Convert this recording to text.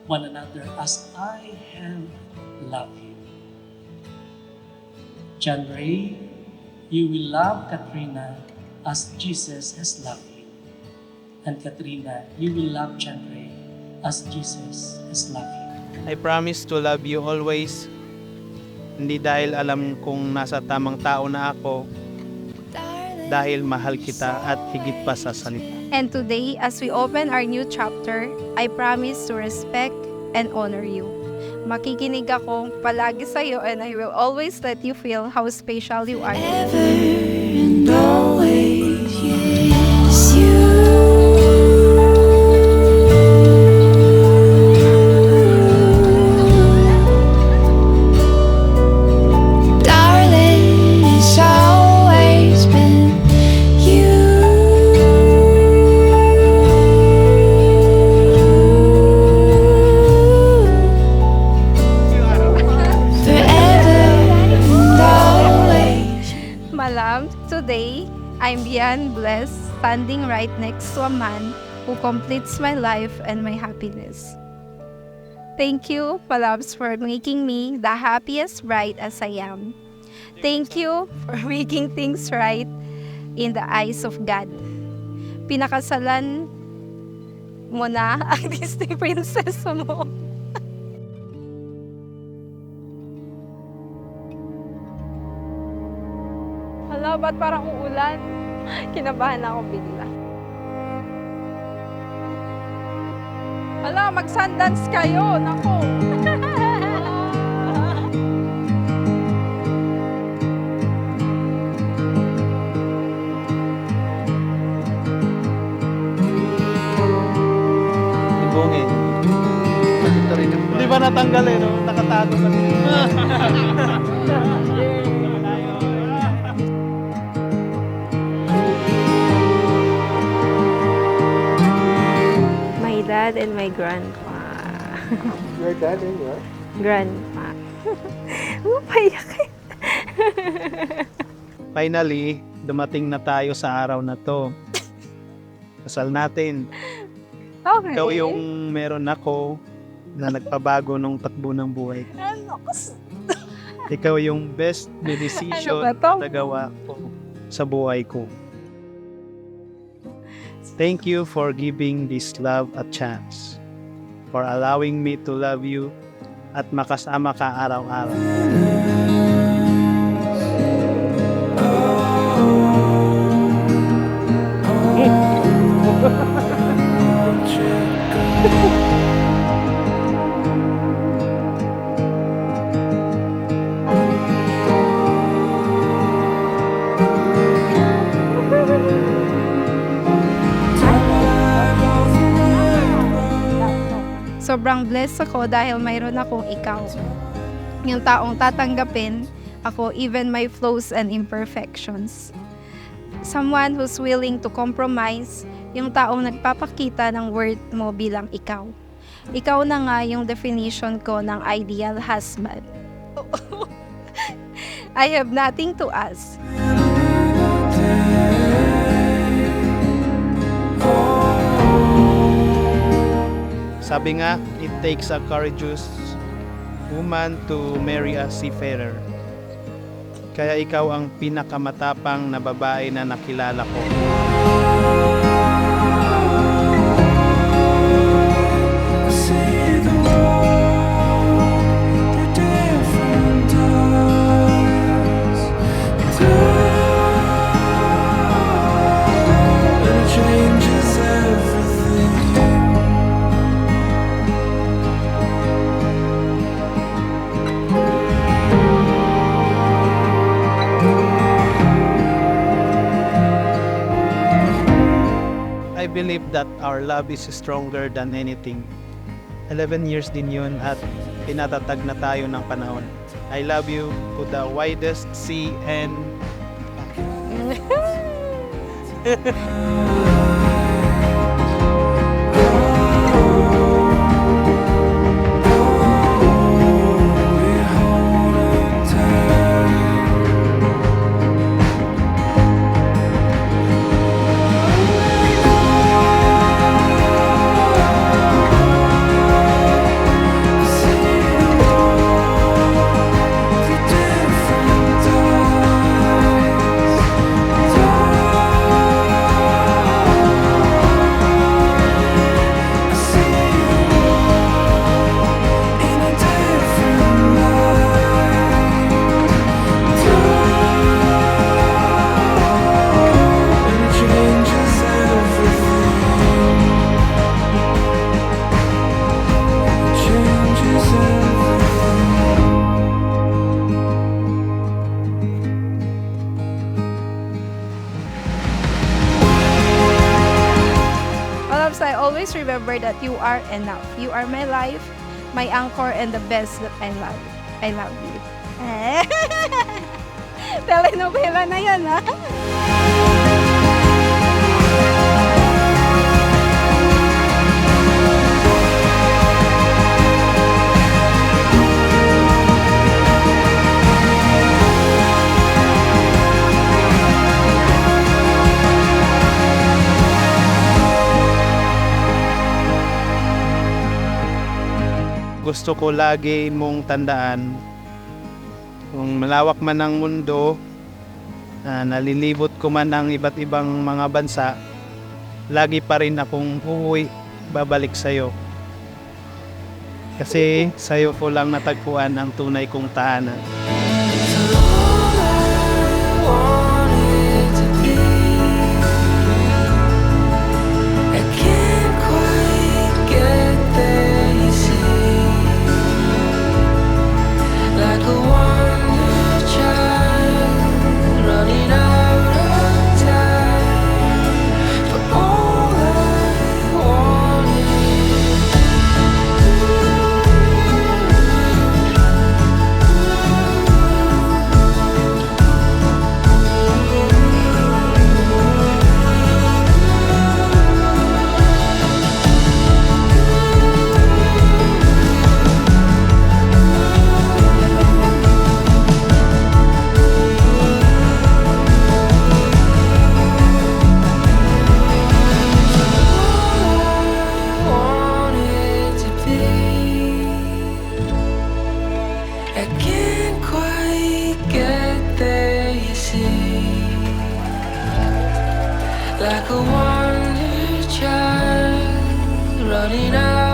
one another as I have loved you. John Ray, you will love Katrina as Jesus has loved you. And Katrina, you will love John Ray as Jesus has loved you. I promise to love you always. Hindi dahil alam kong nasa tamang tao na ako, dahil mahal kita at higit pa sa salita. And today, as we open our new chapter, I promise to respect and honor you. Makikinig ako palagi sa iyo, and I will always let you feel how special you are. Ever and always, yes, you. Darling, it's always been you. Forever and always. Malam, today, I'm beyond blessed, standing right next to a man who completes my life and my happiness. Thank you, Malabs, for making me the happiest bride as I am. Thank you for making things right in the eyes of God. Pinakasalan mo na ang Disney princess mo. Hala, ba't parang uulan? Kinabahan ako bigla. Hala, mag-sundance kayo. Nako. Ibongin. Hindi ba natanggal eh, no? Nakatago pa rin. My dad and my grandpa. Your dad and your? Grandpa. Payak. Finally, dumating na tayo sa araw na to. Kasal natin. Okay. Ikaw yung meron ako na nagpabago nung takbo ng buhay ko. Ano? Ikaw yung best decision Ano ba to? na nagawa ko sa buhay ko. Thank you for giving this love a chance. For allowing me to love you at makasama ka araw-araw. Sobrang blessed ako dahil mayroon akong ikaw. Yung taong tatanggapin ako, even my flaws and imperfections. Someone who's willing to compromise, yung taong nagpapakita ng worth mo bilang ikaw. Ikaw na nga yung definition ko ng ideal husband. I have nothing to ask. Sabi nga, it takes a courageous woman to marry a seafarer. Kaya ikaw ang pinakamatapang na babae na nakilala ko. I believe that our love is stronger than anything. 11 years din yun at pinatatag na tayo ng panahon. I love you to the widest sea and... always remember that you are enough. You are my life, my anchor, and the best that I love. I love you. Telenovela na yan, ha? Gusto ko lagi mong tandaan, kung malawak man ang mundo, nalilibot ko man ang iba't ibang mga bansa, lagi pa rin akong babalik sa'yo. Kasi sa'yo ko lang natagpuan ang tunay kong tahanan. I can't quite get there, you see. Like a wonder child running out